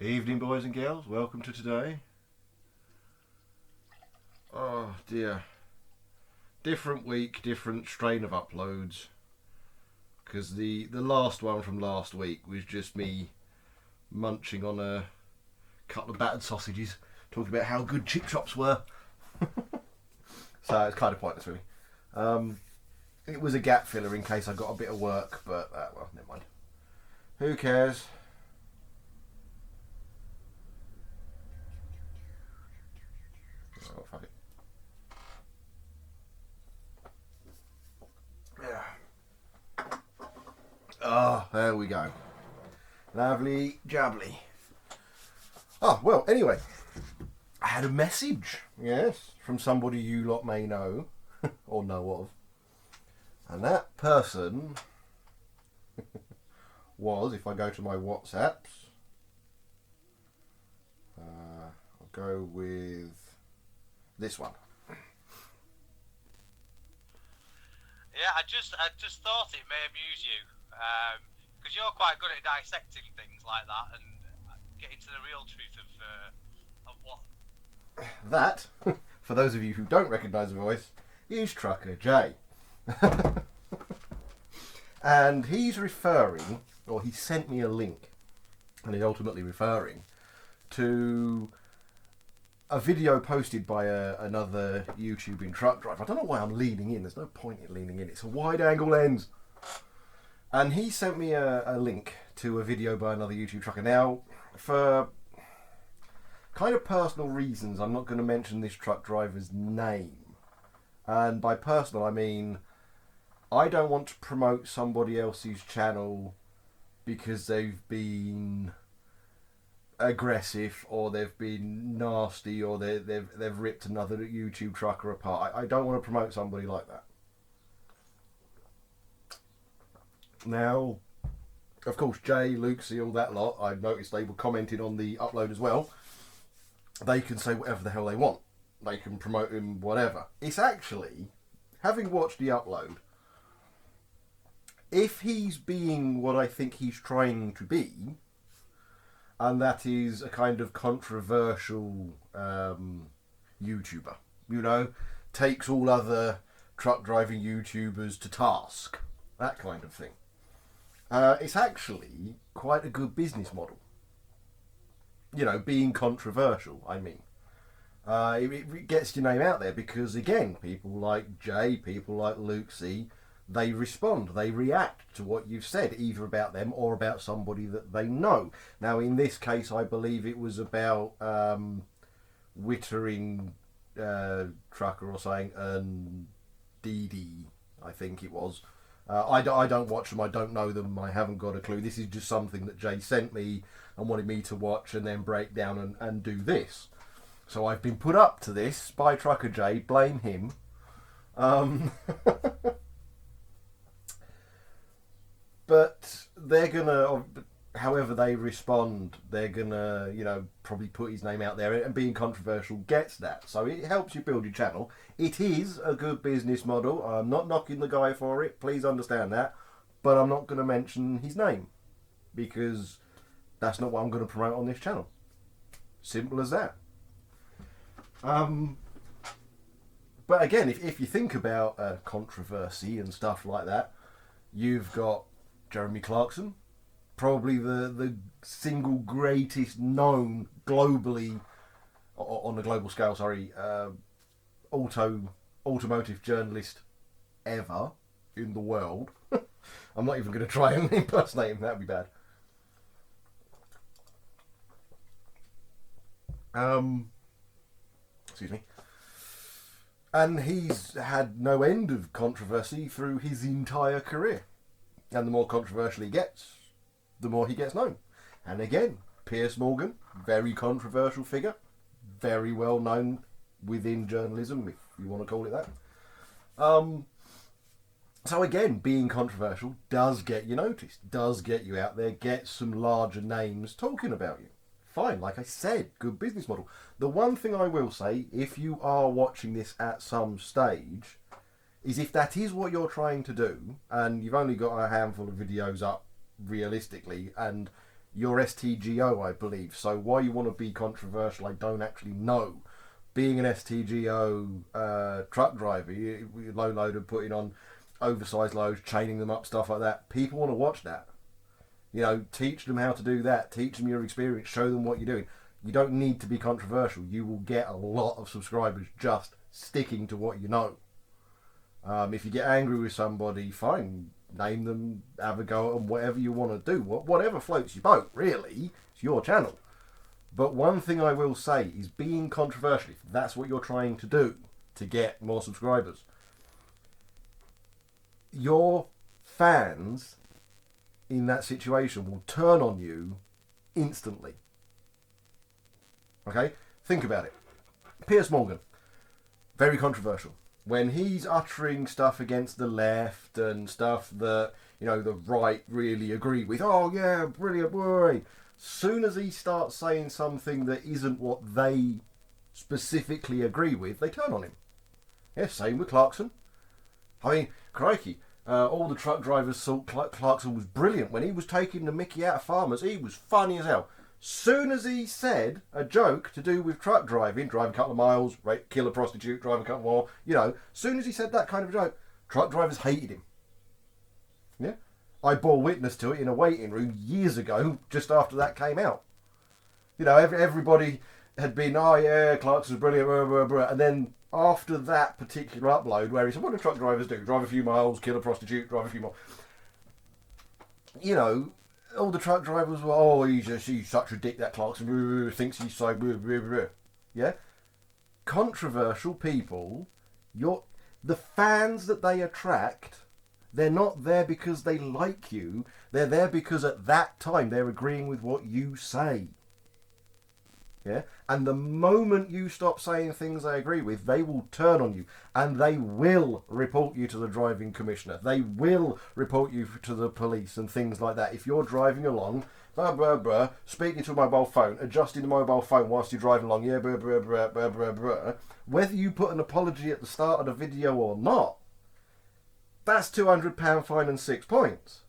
Evening, boys and girls. Welcome to today. Oh dear. Different week, different strain of uploads. Because the last one from last week was just me munching on a couple of battered sausages, talking about how good chip shops were. So it's kind of pointless, really. It was a gap filler in case I got a bit of work, but well, never mind. Who cares? Oh, fuck it. Yeah. Ah, there we go. Lovely jubbly. Oh, well, anyway. I had a message, yes, from somebody you lot may know, or know of. And that person was, if I go to my WhatsApps, I'll go with this one. Yeah, I just thought it may amuse you, because you're quite good at dissecting things like that and getting to the real truth of what. That, for those of you who don't recognise the voice, is Trucker J. And he's referring, or he sent me a link, and he's ultimately referring to a video posted by another YouTubing truck driver. I don't know why I'm leaning in. There's no point in leaning in. It's a wide-angle lens. And he sent me a link to a video by another YouTube trucker. Now, for kind of personal reasons, I'm not going to mention this truck driver's name. And by personal, I mean I don't want to promote somebody else's channel because they've been aggressive or they've been nasty or they've ripped another YouTube trucker apart. I don't want to promote somebody like that. Now, of course, Jay, Luxie, all that lot, I noticed they were commenting on the upload as well. They can say whatever the hell they want. They can promote him, whatever. It's actually, having watched the upload, if he's being what I think he's trying to be, and that is a kind of controversial YouTuber, you know, takes all other truck driving YouTubers to task, that kind of thing. It's actually quite a good business model. You know, being controversial, I mean. It gets your name out there because, again, people like Jay, people like Luxie, they respond, they react to what you've said, either about them or about somebody that they know. Now, in this case, I believe it was about Wittering Trucker or something, and Dee Dee, I think it was. I don't watch them, I don't know them, I haven't got a clue. This is just something that Jay sent me and wanted me to watch and then break down and do this. So I've been put up to this by Trucker J, blame him. But they're gonna, however they respond, they're gonna, you know, probably put his name out there, and being controversial gets that. So it helps you build your channel. It is a good business model. I'm not knocking the guy for it, please understand that. But I'm not going to mention his name because that's not what I'm going to promote on this channel. Simple as that. But again, if you think about controversy and stuff like that, you've got Jeremy Clarkson, probably the single greatest known globally, on a global scale, sorry, automotive journalist ever in the world. I'm not even going to try and impersonate him, that would be bad. Excuse me. And he's had no end of controversy through his entire career. And the more controversial he gets, the more he gets known. And again, Piers Morgan, very controversial figure, very well known within journalism, if you want to call it that. So again, being controversial does get you noticed, does get you out there, gets some larger names talking about you. Fine, like I said, good business model. The one thing I will say, if you are watching this at some stage, is if that is what you're trying to do, and you've only got a handful of videos up realistically, and You're STGO, I believe. So why you want to be controversial, I don't actually know. Being an STGO truck driver, you low loader, putting on oversized loads, chaining them up, stuff like that. People want to watch that. You know, teach them how to do that. Teach them your experience. Show them what you're doing. You don't need to be controversial. You will get a lot of subscribers just sticking to what you know. If you get angry with somebody, fine. Name them, have a go at them, whatever you want to do. Whatever floats your boat, really. It's your channel. But one thing I will say is being controversial, if that's what you're trying to do to get more subscribers, your fans in that situation will turn on you instantly. Okay? Think about it. Piers Morgan, very controversial. When he's uttering stuff against the left and stuff that, you know, the right really agree with, oh yeah, brilliant, boy. Soon as he starts saying something that isn't what they specifically agree with, they turn on him. Yeah, same with Clarkson. I mean, crikey, all the truck drivers thought Clarkson was brilliant. When he was taking the mickey out of farmers, he was funny as hell. Soon as he said a joke to do with truck driving, drive a couple of miles, kill a prostitute, drive a couple more, you know, soon as he said that kind of joke, truck drivers hated him. Yeah? I bore witness to it in a waiting room years ago, just after that came out. You know, everybody had been, oh yeah, Clarkson's brilliant, blah, blah, blah. And then after that particular upload where he said, what do truck drivers do? Drive a few miles, kill a prostitute, drive a few more. You know, all the truck drivers were, oh, he's such a dick, that Clarkson, thinks he's so, yeah? Controversial people, the fans that they attract, they're not there because they like you, they're there because at that time they're agreeing with what you say. Yeah? And the moment you stop saying things they agree with, they will turn on you and they will report you to the driving commissioner. They will report you to the police and things like that. If you're driving along, blah, blah, blah, speaking to a mobile phone, adjusting the mobile phone whilst you're driving along, yeah, blah, blah, blah, blah, blah, blah, whether you put an apology at the start of the video or not, that's £200 fine and 6 points.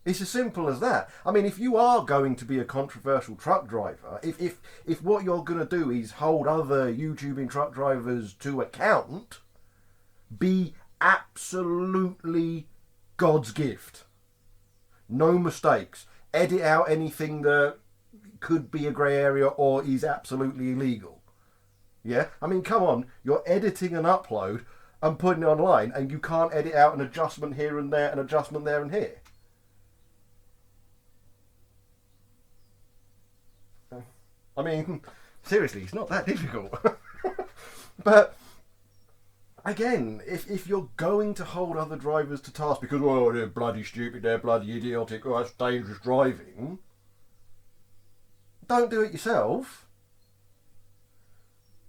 It's as simple as that. I mean, if you are going to be a controversial truck driver, if what you're going to do is hold other YouTubing truck drivers to account, be absolutely God's gift. No mistakes. Edit out anything that could be a grey area or is absolutely illegal. Yeah? I mean, come on. You're editing an upload and putting it online and you can't edit out an adjustment here and there, an adjustment there and here. I mean, seriously, it's not that difficult. But, again, if you're going to hold other drivers to task because, oh, they're bloody stupid, they're bloody idiotic, oh, that's dangerous driving, don't do it yourself.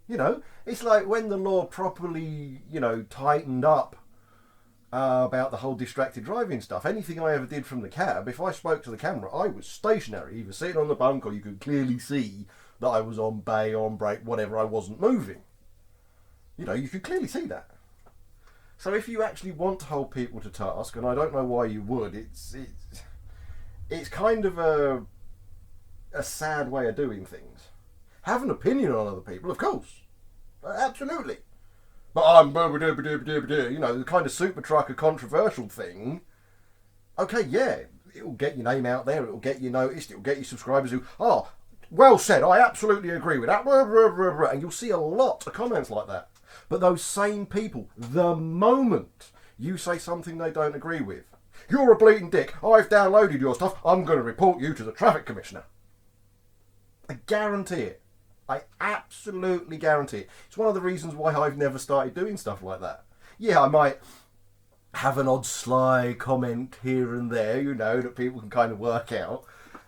You know, it's like when the law properly, you know, tightened up about the whole distracted driving stuff. Anything I ever did from the cab, if I spoke to the camera, I was stationary, either sitting on the bunk or you could clearly see that I was on bay, on brake, whatever, I wasn't moving. You know, you could clearly see that. So if you actually want to hold people to task, and I don't know why you would, it's kind of a sad way of doing things. Have an opinion on other people, of course. Absolutely. But I'm, you know, the kind of super trucker controversial thing. Okay, yeah, it'll get your name out there, it'll get you noticed, it'll get you subscribers who, oh, well said, I absolutely agree with that. And you'll see a lot of comments like that. But those same people, the moment you say something they don't agree with, you're a bleating dick, I've downloaded your stuff, I'm going to report you to the traffic commissioner. I guarantee it. I absolutely guarantee it. It's one of the reasons why I've never started doing stuff like that. Yeah, I might have an odd sly comment here and there, you know, that people can kind of work out.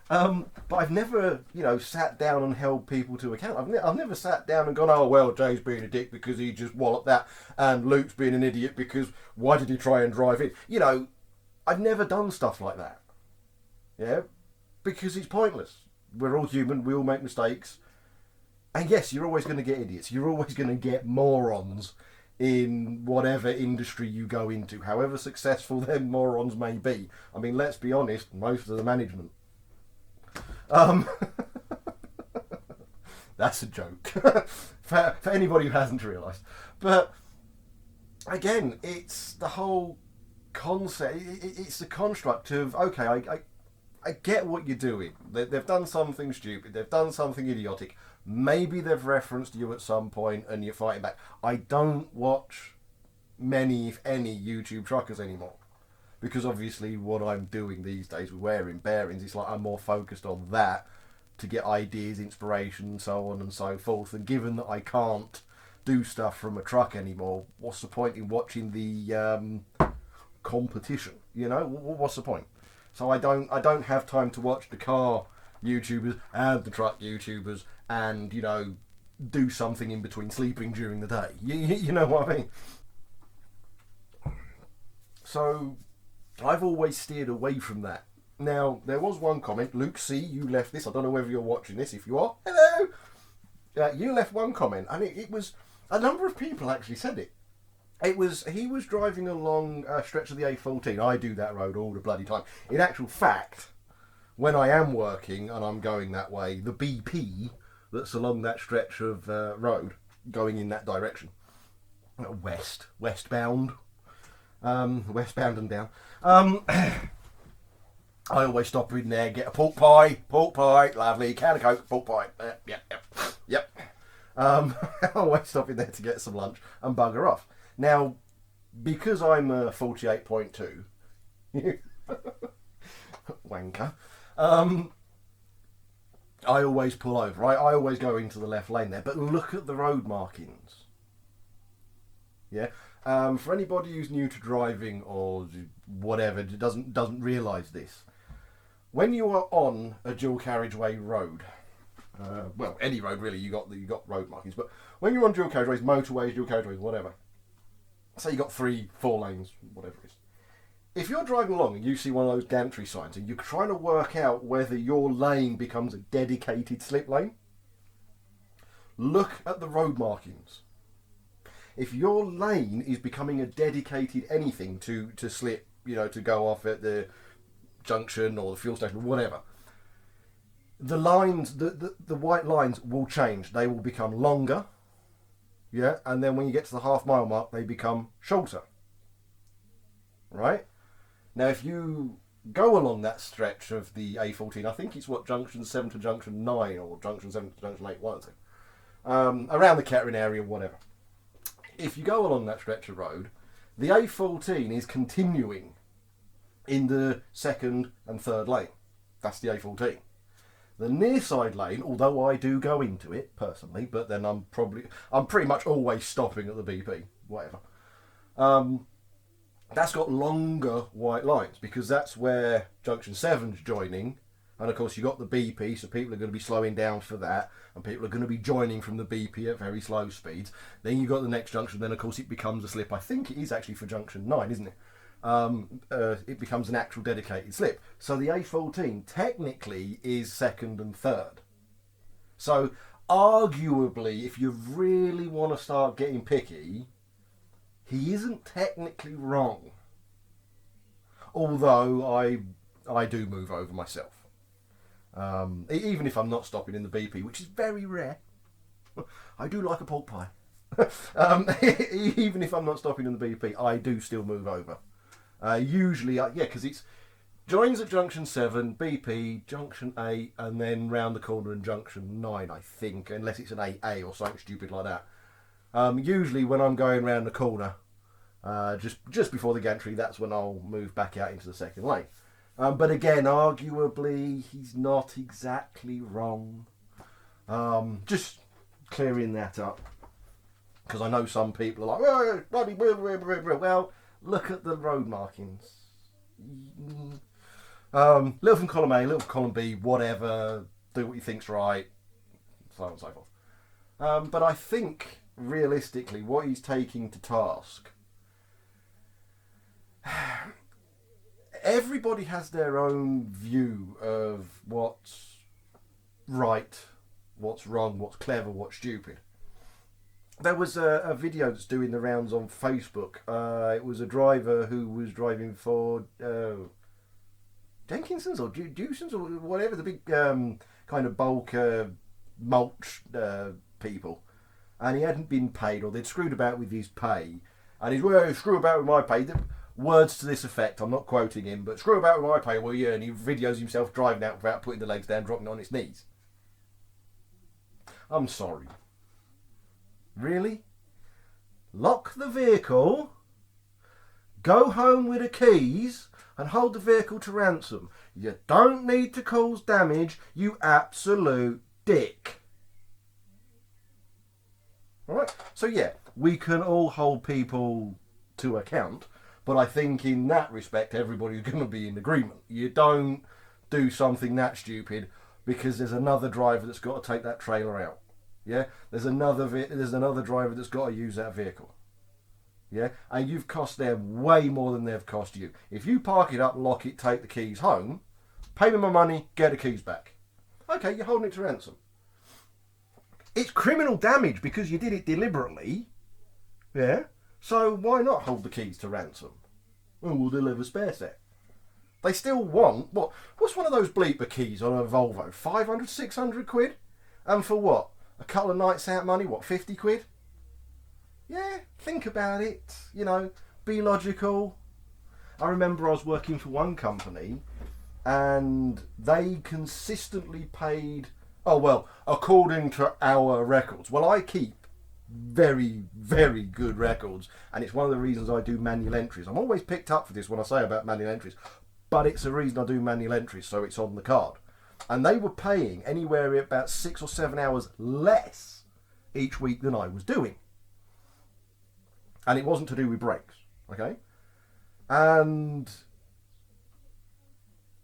But I've never, you know, sat down and held people to account. I've never sat down and gone, oh, well, Jay's being a dick because he just walloped that, and Luke's being an idiot because why did he try and drive in? You know, I've never done stuff like that. Yeah? Because it's pointless. We're all human, we all make mistakes. And yes, you're always going to get idiots. You're always going to get morons in whatever industry you go into, however successful them morons may be. I mean, let's be honest, most of the management. Um, that's a joke for anybody who hasn't realised. But again, it's the whole concept. It's the construct of okay, I get what you're doing. They've done something stupid. They've done something idiotic. Maybe they've referenced you at some point and you're fighting back. I don't watch many, if any, YouTube truckers anymore. Because obviously what I'm doing these days with wearing bearings, it's like I'm more focused on that to get ideas, inspiration, so on and so forth. And given that I can't do stuff from a truck anymore, what's the point in watching the competition? You know, what's the point? So I don't have time to watch the car YouTubers and the truck YouTubers and, you know, do something in between sleeping during the day. You know what I mean? So I've always steered away from that. Now, there was one comment. Luke C, you left this. I don't know whether you're watching this. If you are, hello. You left one comment, and it was a number of people actually said it. He was driving along a stretch of the A14. I do that road all the bloody time. In actual fact, when I am working and I'm going that way, the BP that's along that stretch of road going in that direction, westbound and down. I always stop in there, get a pork pie, lovely, can of Coke, pork pie. Yep. I always stop in there to get some lunch and bugger off. Now, because I'm a 48.2, wanker, I always pull over. I always go into the left lane there. But look at the road markings. Yeah. For anybody who's new to driving or whatever, doesn't realise this, when you are on a dual carriageway road, well, any road really, you got road markings. But when you're on dual carriageways, motorways, dual carriageways, whatever, say you got 3-4 lanes, whatever it is. If you're driving along and you see one of those gantry signs and you're trying to work out whether your lane becomes a dedicated slip lane, look at the road markings. If your lane is becoming a dedicated anything to slip, you know, to go off at the junction or the fuel station or whatever, the lines, the white lines will change. They will become longer, yeah, and then when you get to the half-mile mark, they become shorter, right? Now, if you go along that stretch of the A14, I think it's junction 7 to junction 9 or junction 7 to junction 8, one or two, around the Kettering area, whatever. If you go along that stretch of road, the A14 is continuing in the second and third lane. That's the A14. The near side lane, although I do go into it personally, but then I'm pretty much always stopping at the BP, whatever. That's got longer white lines because that's where junction 7's joining. And of course you got the BP, so people are going to be slowing down for that, and people are going to be joining from the BP at very slow speeds. Then you got the next junction, then of course it becomes a slip. I think it is actually for junction 9, isn't it? It becomes an actual dedicated slip. So the A14 technically is second and third. So arguably, if you really want to start getting picky, he isn't technically wrong. Although I do move over myself. Even if I'm not stopping in the BP, which is very rare. I do like a pork pie. Even if I'm not stopping in the BP, I do still move over. Usually, because it's joins at junction 7, BP, junction 8, and then round the corner in junction 9, I think, unless it's an 8A or something stupid like that. Usually when I'm going round the corner, just before the gantry, that's when I'll move back out into the second lane. But again, arguably, he's not exactly wrong. Just clearing that up. Because I know some people are like, well, look at the road markings. Little from column A, little from column B, whatever, do what you think's right, so on and so forth. But I think, realistically, what he's taking to task, everybody has their own view of what's right, what's wrong, what's clever, what's stupid. There was a video that's doing the rounds on Facebook. It was a driver who was driving for Jenkinsons or Dewsons or whatever, the big kind of bulk mulch people, and he hadn't been paid, or they'd screwed about with his pay, and he's, well, screw about with my pay. Words to this effect, I'm not quoting him, but screw about with my pay, well, yeah, and he videos himself driving out without putting the legs down, dropping on his knees. I'm sorry. Really? Lock the vehicle, go home with the keys, and hold the vehicle to ransom. You don't need to cause damage, you absolute dick. Alright, so yeah, we can all hold people to account, but I think in that respect everybody's going to be in agreement. You don't do something that stupid because there's another driver that's got to take that trailer out. Yeah, there's another driver that's got to use that vehicle. Yeah, and you've cost them way more than they've cost you. If you park it up, lock it, take the keys home, pay me my money, get the keys back. Okay, you're holding it to ransom. It's criminal damage because you did it deliberately. Yeah, so why not hold the keys to ransom? Oh, we'll deliver a spare set. They still want, what's one of those bleeper keys on a Volvo? 500, 600 quid? And for what? A couple of nights out money, what, 50 quid? Yeah, think about it, you know, be logical. I remember I was working for one company and they consistently paid, oh well, according to our records. Well, I keep very, very good records, and it's one of the reasons I do manual entries. I'm always picked up for this when I say about manual entries, but it's the reason I do manual entries, so it's on the card. And they were paying anywhere about 6 or 7 hours less each week than I was doing. And it wasn't to do with brakes, okay? And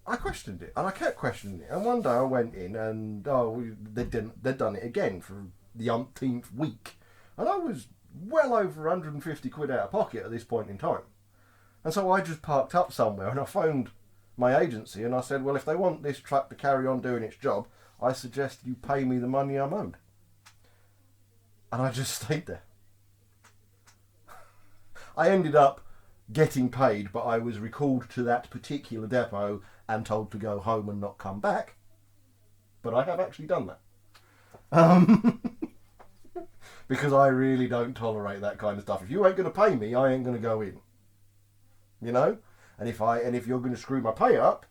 I questioned it, and I kept questioning it. And one day I went in, and they'd done it again for the umpteenth week. And I was well over 150 quid out of pocket at this point in time. And so I just parked up somewhere, and I phoned my agency, and I said, well, if they want this truck to carry on doing its job, I suggest you pay me the money I'm owed. And I just stayed there. I ended up getting paid, but I was recalled to that particular depot and told to go home and not come back. But I have actually done that. Because I really don't tolerate that kind of stuff. If you ain't going to pay me, I ain't going to go in. You know? And if you're going to screw my pay up,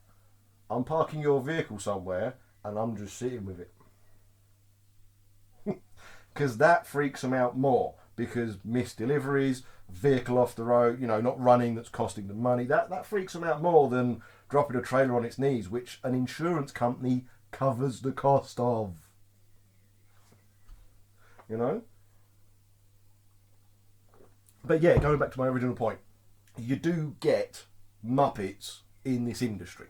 I'm parking your vehicle somewhere and I'm just sitting with it. Because that freaks them out more. Because missed deliveries, vehicle off the road, you know, not running, that's costing them money. That freaks them out more than dropping a trailer on its knees, which an insurance company covers the cost of. You know? But yeah, going back to my original point, you do get Muppets in this industry.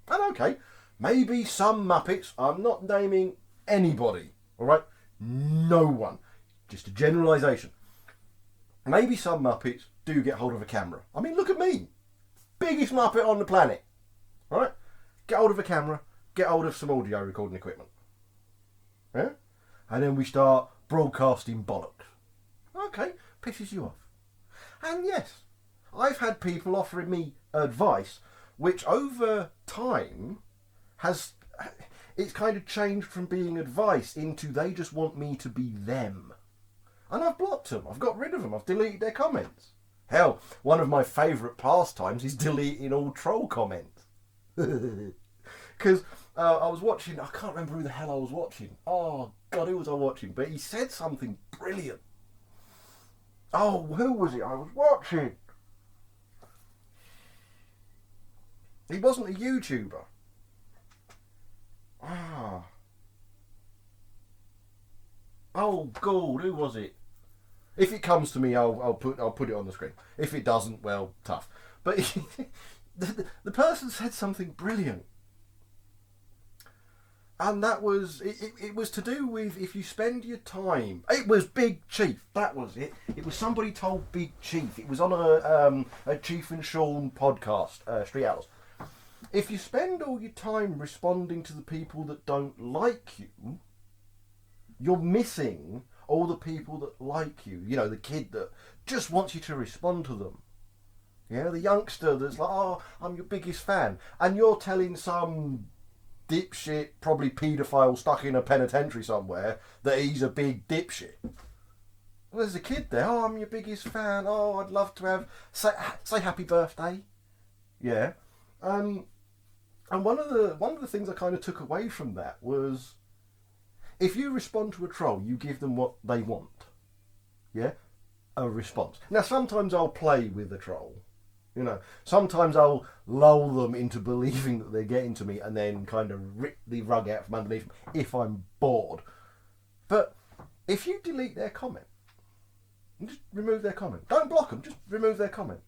And okay, maybe some Muppets, I'm not naming anybody, alright? No one. Just a generalisation. Maybe some Muppets do get hold of a camera. I mean, look at me. Biggest Muppet on the planet. Alright? Get hold of a camera, get hold of some audio recording equipment. Yeah? And then we start broadcasting bollocks. Okay, pisses you off. And yes, I've had people offering me advice, which over time it's kind of changed from being advice into they just want me to be them. And I've blocked them, I've got rid of them, I've deleted their comments. Hell, one of my favourite pastimes is deleting all troll comments. Because I was watching, I can't remember who the hell I was watching. Oh God, who was I watching? But he said something brilliant. Oh, who was it I was watching? He wasn't a YouTuber. Oh God, who was it? If it comes to me, I'll put it on the screen. If it doesn't, well, tough. But the person said something brilliant. And that was, it was to do with if you spend your time... It was Big Chief, that was it. It was somebody told Big Chief. It was on a Chief and Sean podcast, Street Owls. If you spend all your time responding to the people that don't like you, you're missing all the people that like you. You know, the kid that just wants you to respond to them. Yeah, the youngster that's like, oh, I'm your biggest fan. And you're telling some dipshit, probably paedophile stuck in a penitentiary somewhere, that he's a big dipshit. Well, there's a kid there. Oh, I'm your biggest fan. Oh, I'd love to have... Say happy birthday. Yeah. And one of the things I kind of took away from that was, if you respond to a troll, you give them what they want. Yeah? A response. Now, sometimes I'll play with the troll. You know, sometimes I'll lull them into believing that they're getting to me and then kind of rip the rug out from underneath them if I'm bored. But if you delete their comment, just remove their comment. Don't block them, just remove their comment.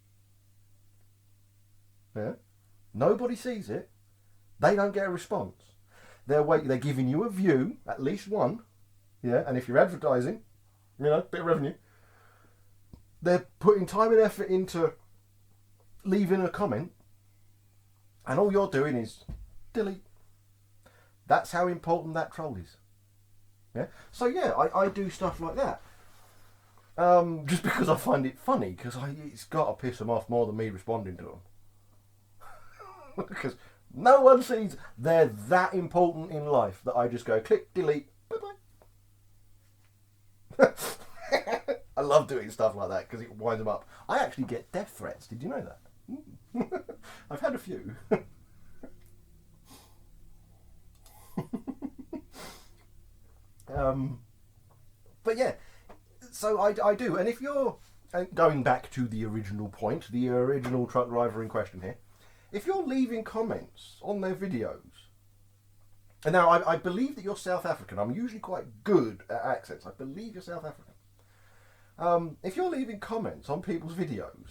Yeah? Nobody sees it. They don't get a response. They're giving you a view, at least one. Yeah, and if you're advertising, you know, bit of revenue. They're putting time and effort into leaving a comment, and all you're doing is delete. That's how important that troll is. Yeah. So yeah, I do stuff like that. Just because I find it funny, because it's got to piss them off more than me responding to them. Because no one sees they're that important in life that I just go click delete, bye bye. I love doing stuff like that because it winds them up. I actually get death threats. Did you know that? I've had a few. But yeah, so I do. And if you're going back to the original point, the original truck driver in question here, if you're leaving comments on their videos, and now I believe that you're South African. I'm usually quite good at accents. I believe you're South African. If you're leaving comments on people's videos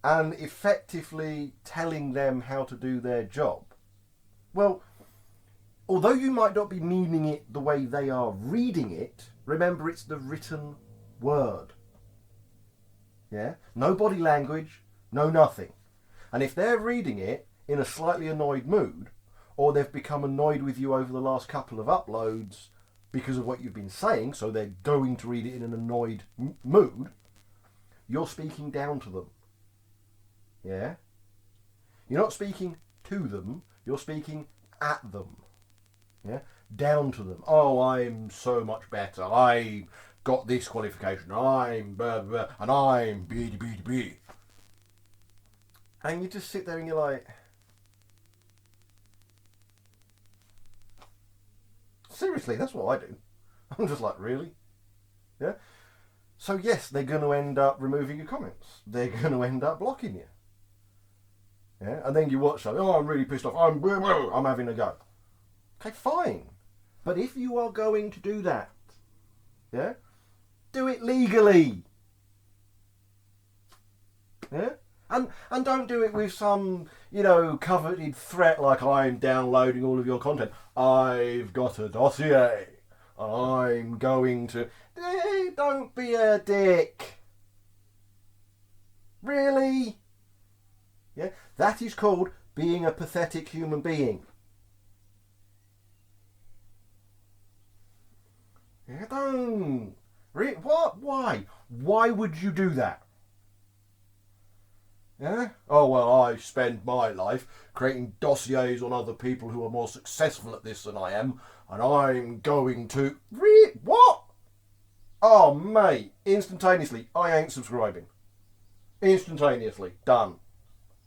and effectively telling them how to do their job, well, although you might not be meaning it the way they are reading it, remember it's the written word. Yeah? No body language, no nothing. And if they're reading it in a slightly annoyed mood, or they've become annoyed with you over the last couple of uploads because of what you've been saying, so they're going to read it in an annoyed mood, you're speaking down to them. Yeah? You're not speaking to them, you're speaking at them. Yeah? Down to them. Oh, I'm so much better. I got this qualification. I'm blah, blah, and I'm B. And you just sit there and you're like, seriously, that's what I do. I'm just like, really? Yeah? So yes, they're going to end up removing your comments. They're going to end up blocking you. Yeah? And then you watch something, oh, I'm really pissed off. I'm having a go. Okay, fine. But if you are going to do that, yeah, do it legally. Yeah? And don't do it with some, coveted threat like I'm downloading all of your content. I've got a dossier. I'm going to... Don't be a dick. Really? Yeah? That is called being a pathetic human being. Yeah, don't... What? Why? Why would you do that? Yeah? Oh, well, I spend my life creating dossiers on other people who are more successful at this than I am, and I'm going to... What? Oh, mate, instantaneously, I ain't subscribing. Instantaneously. Done.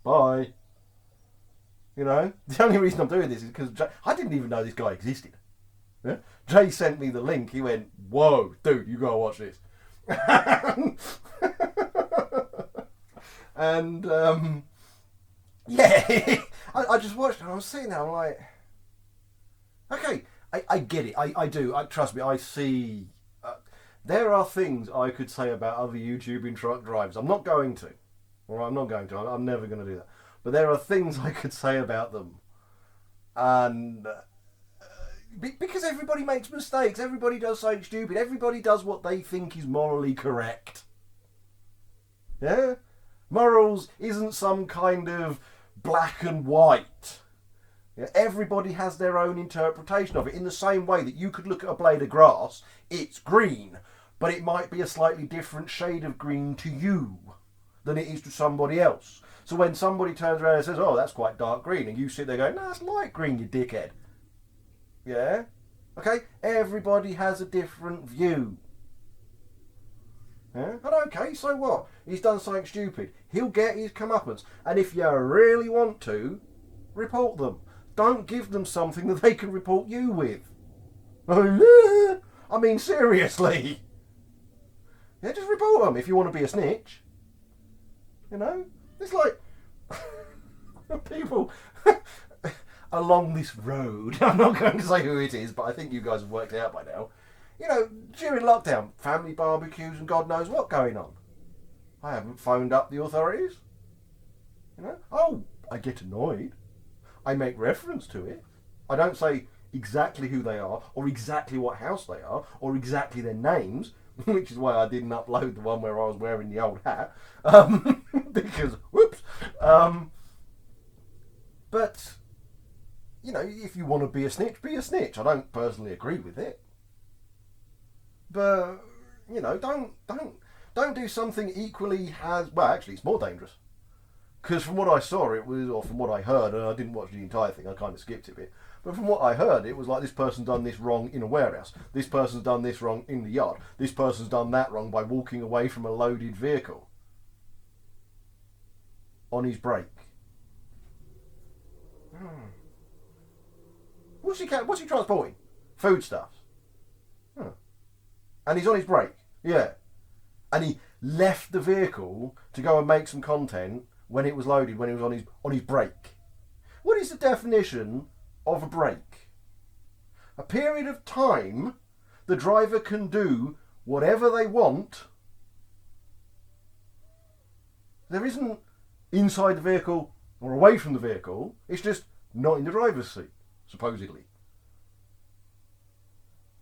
Bye. The only reason I'm doing this is because I didn't even know this guy existed. Yeah? Jay sent me the link. He went, whoa, dude, you gotta watch this. And yeah, I just watched it and I was sitting there, I'm like, okay, I get it, I do, trust me, I see, there are things I could say about other YouTubing truck drivers. I'm not going to, I'm never going to do that, but there are things I could say about them, and because everybody makes mistakes, everybody does something stupid, everybody does what they think is morally correct. Yeah? Morals isn't some kind of black and white. Yeah, everybody has their own interpretation of it, in the same way that you could look at a blade of grass, it's green, but it might be a slightly different shade of green to you. than it is to somebody else. So when somebody turns around and says, oh, that's quite dark green, and you sit there going, no, it's light green, you dickhead. Yeah? Okay? Everybody has a different view. Yeah? And okay, so what? He's done something stupid. He'll get his comeuppance. And if you really want to, report them. Don't give them something that they can report you with. I mean, seriously. Yeah, just report them if you want to be a snitch. You know? It's like people along this road. I'm not going to say who it is, but I think you guys have worked it out by now. You know, during lockdown, family barbecues and God knows what going on. I haven't phoned up the authorities. You know? Oh, I get annoyed. I make reference to it. I don't say exactly who they are, or exactly what house they are, or exactly their names, which is why I didn't upload the one where I was wearing the old hat. Because, whoops. But, you know, if you want to be a snitch, be a snitch. I don't personally agree with it. But, you know, don't do something equally as... Well, actually, it's more dangerous. Because from what I saw, it was... Or from what I heard, and I didn't watch the entire thing, I kind of skipped it a bit. But from what I heard, it was like this person's done this wrong in a warehouse. This person's done this wrong in the yard. This person's done that wrong by walking away from a loaded vehicle. On his break. What's he transporting? Foodstuffs. Huh. And he's on his break. Yeah. And he left the vehicle to go and make some content when it was loaded, when he was on his break. What is the definition of a break? A period of time the driver can do whatever they want. There isn't inside the vehicle or away from the vehicle. It's just not in the driver's seat, supposedly.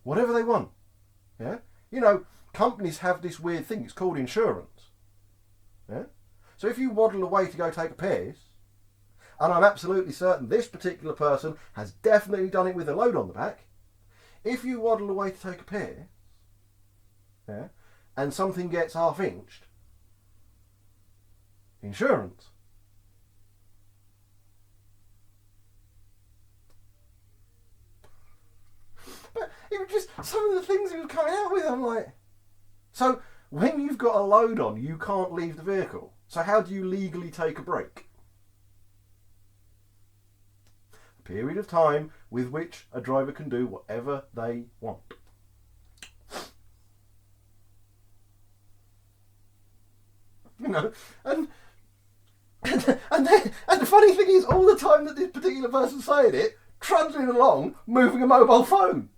Whatever they want. Yeah? You know, companies have this weird thing. It's called insurance. Yeah? So if you waddle away to go take a piss, and I'm absolutely certain this particular person has definitely done it with a load on the back, if you waddle away to take a piss, yeah, and something gets half-inched, insurance. But it was just some of the things he was coming out with, I'm like... So, when you've got a load on, you can't leave the vehicle. So how do you legally take a break? A period of time with which a driver can do whatever they want. You know, and the funny thing is, all the time that this particular person's saying it, trundling along, moving a mobile phone.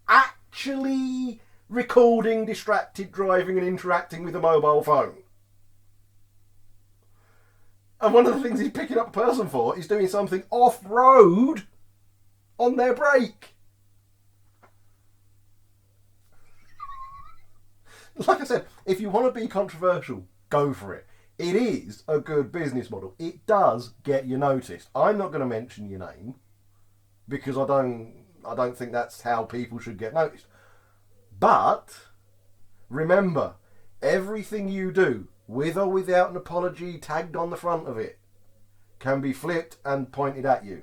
Actually recording distracted driving and interacting with a mobile phone. And one of the things he's picking up a person for is doing something off-road on their break. Like I said, if you want to be controversial, go for it. It is a good business model. It does get you noticed. I'm not going to mention your name because I don't think that's how people should get noticed. But remember, everything you do, with or without an apology tagged on the front of it, can be flipped and pointed at you.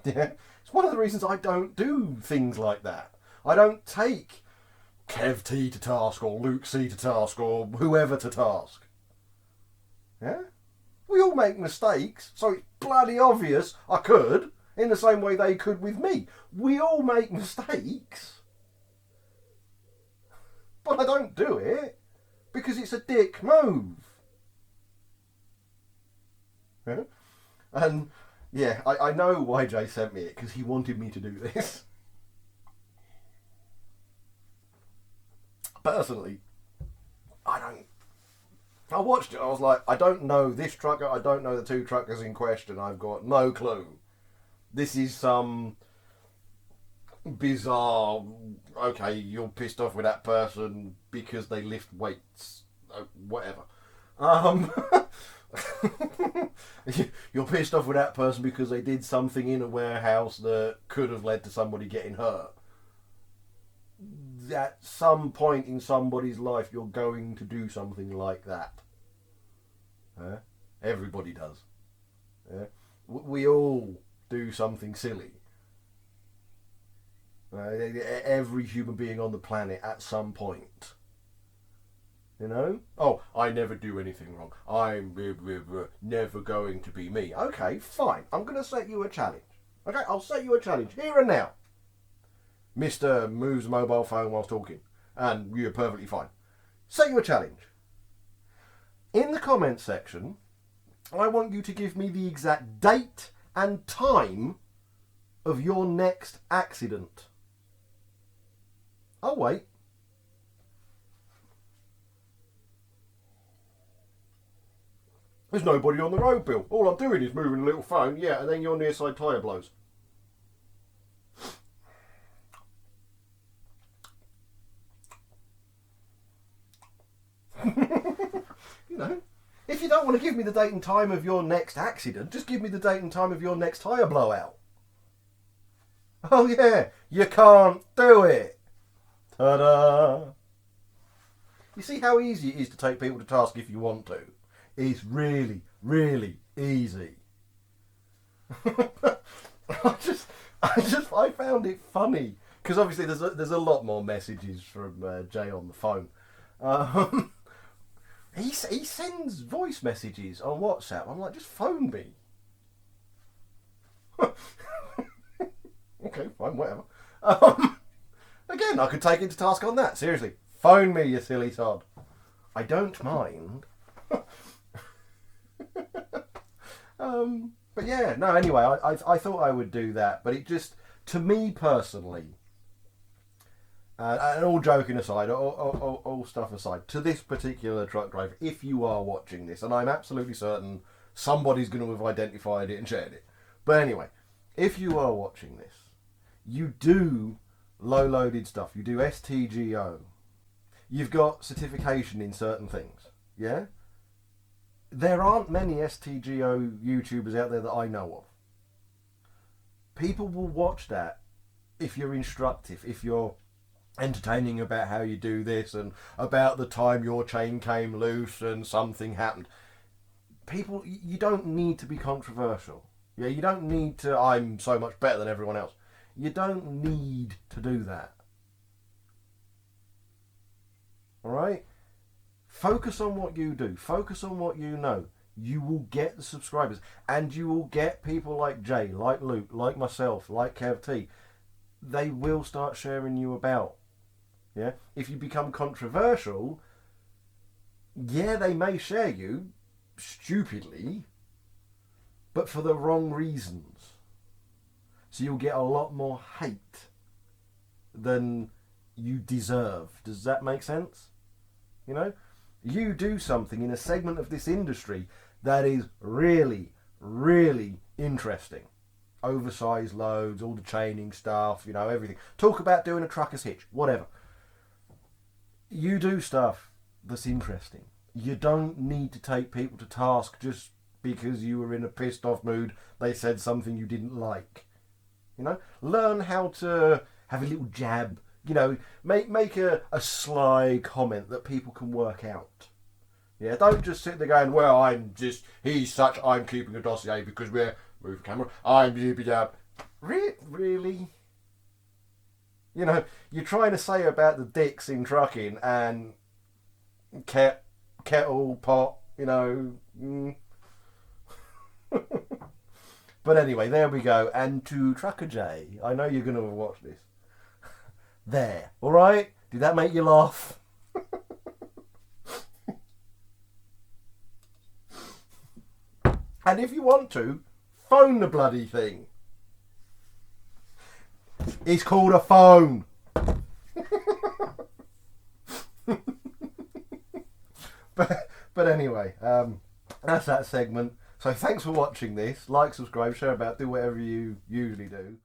Yeah, it's one of the reasons I don't do things like that. I don't take Kev T to task or Luke C to task or whoever to task. Yeah? We all make mistakes, so it's bloody obvious I could, in the same way they could with me. We all make mistakes. But I don't do it because it's a dick move. Yeah? And yeah, I know why Jay sent me it, because he wanted me to do this. Personally, I watched it, I was like, I don't know this trucker, I don't know the two truckers in question, I've got no clue. This is some bizarre, okay, you're pissed off with that person because they lift weights, whatever. You're pissed off with that person because they did something in a warehouse that could have led to somebody getting hurt. at some point in somebody's life you're going to do something like that. Everybody does. We all do something silly. Every human being on the planet at some point. You know? Oh, I never do anything wrong. I'm never going to be me. Okay, fine. I'm going to set you a challenge. Okay, I'll set you a challenge here and now. Mr. moves the mobile phone whilst talking. And you're perfectly fine. Set you a challenge. In the comments section, I want you to give me the exact date and time of your next accident. I'll wait. There's nobody on the road, Bill. All I'm doing is moving a little phone, yeah, and then your near side tyre blows. You know, if you don't want to give me the date and time of your next accident, just give me the date and time of your next tyre blowout. Oh yeah, you can't do it. Ta-da! You see how easy it is to take people to task if you want to? It's really, really easy. I found it funny because obviously there's a lot more messages from Jay on the phone. He sends voice messages on WhatsApp. I'm like, just phone me. Okay, fine, whatever. Again, I could take him to task on that. Seriously, phone me, you silly sod. I don't mind. But yeah, no, anyway, I thought I would do that, but it just, to me personally, and all joking aside, all stuff aside, to this particular truck driver, if you are watching this, and I'm absolutely certain somebody's going to have identified it and shared it, but anyway, if you are watching this, you do low-loaded stuff, you do STGO, you've got certification in certain things, yeah? There aren't many STGO YouTubers out there that I know of. People will watch that if you're instructive, if you're entertaining about how you do this and about the time your chain came loose and something happened. People, you don't need to be controversial. Yeah, you don't need to, I'm so much better than everyone else. You don't need to do that. Alright? Focus on what you do. Focus on what you know. You will get the subscribers. And you will get people like Jay, like Luke, like myself, like Kev T. They will start sharing you about. Yeah? If you become controversial, yeah, they may share you stupidly, but for the wrong reasons. So you'll get a lot more hate than you deserve. Does that make sense? You know? You do something in a segment of this industry that is really, really interesting. Oversized loads, all the chaining stuff, you know, everything. Talk about doing a trucker's hitch, whatever. You do stuff that's interesting. You don't need to take people to task just because you were in a pissed off mood, they said something you didn't like. You know, learn how to have a little jab. You know, make a sly comment that people can work out. Yeah, don't just sit there going, well, I'm keeping a dossier because we're, move the camera, I'm doobie-dab. Really? You know, you're trying to say about the dicks in trucking and kettle, pot, you know. But anyway, there we go. And to Trucker J, I know you're going to watch this. There, alright? Did that make you laugh? And if you want to, phone the bloody thing. It's called a phone. But anyway, that's that segment. So thanks for watching this. Like, subscribe, share about, do whatever you usually do.